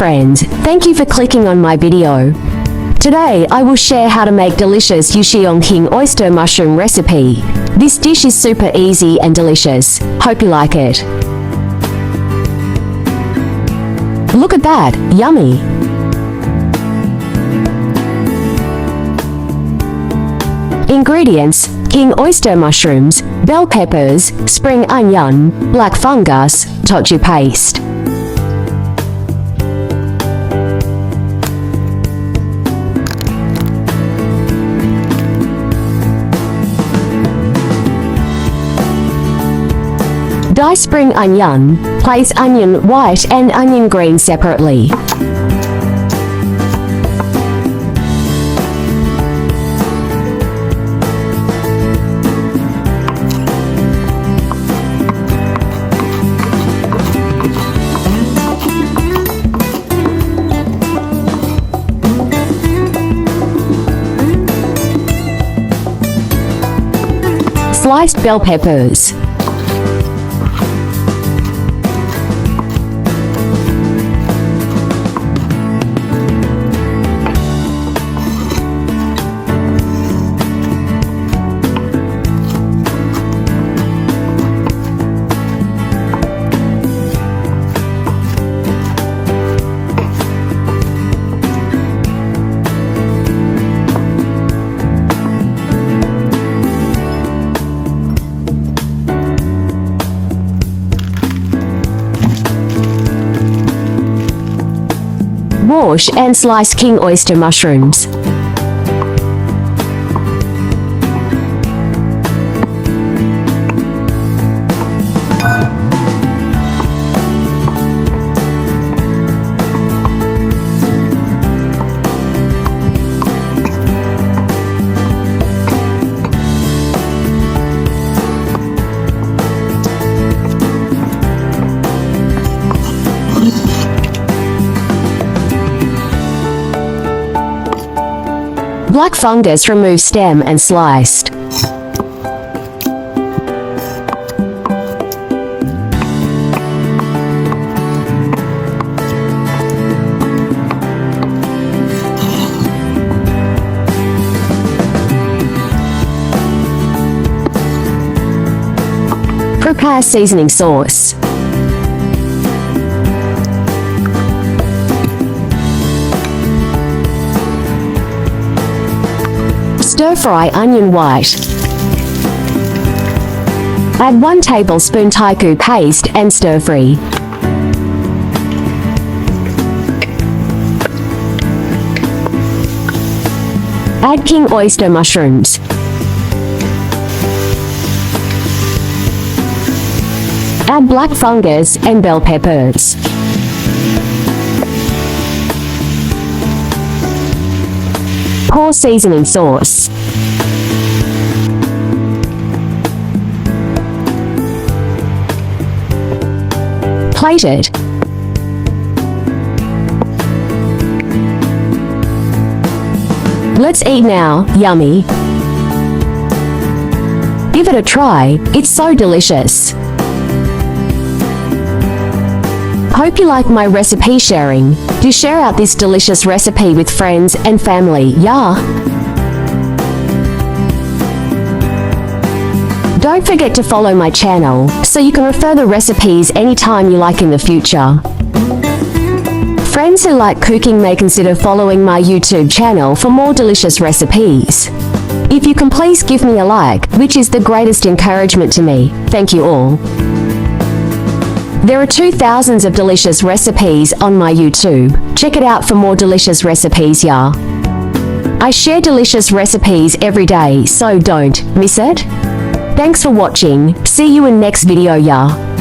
friends, thank you for clicking on my video. Today I will share how to make delicious Xiang King oyster mushroom recipe. This dish is super easy and delicious. Hope you like it. Look at that, yummy! Ingredients: king oyster mushrooms, bell peppers, spring onion, black fungus, tofu paste. Dice spring onion. Place onion white and onion green separately. Sliced bell peppers. Wash and slice king oyster mushrooms. Black fungus, remove stem and sliced. Prepare seasoning sauce. Stir-fry onion white. Add 1 tablespoon tofu paste and stir-fry. Add king oyster mushrooms. Add black fungus and bell peppers. Pour seasoning sauce. Plate it. Let's eat now, yummy. Give it a try, it's so delicious. Hope you like my recipe sharing. Do share out this delicious recipe with friends and family, yeah? Don't forget to follow my channel, so you can refer the recipes anytime you like in the future. Friends who like cooking may consider following my YouTube channel for more delicious recipes. If you can please give me a like, which is the greatest encouragement to me. Thank you all. There are 2,000 of delicious recipes on my YouTube. Check it out for more delicious recipes, yeah. I share delicious recipes every day, so don't miss it. Thanks for watching. See you in next video, yeah.